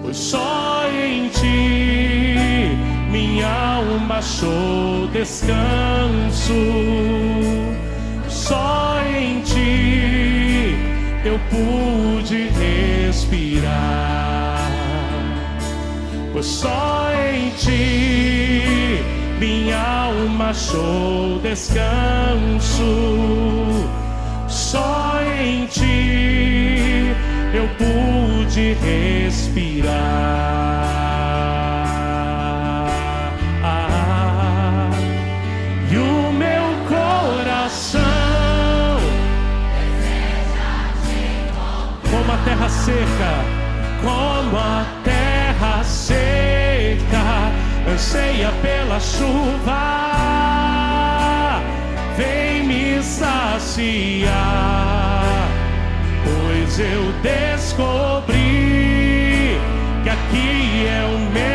pois só em ti minha alma achou descanso. Só em ti eu pude respirar, pois só em ti minha alma achou descanso. Só em ti eu pude respirar. E o meu coração, como a terra seca, como a terra seca, anseia pela chuva, vem me saciar, pois eu descobri que aqui é o meu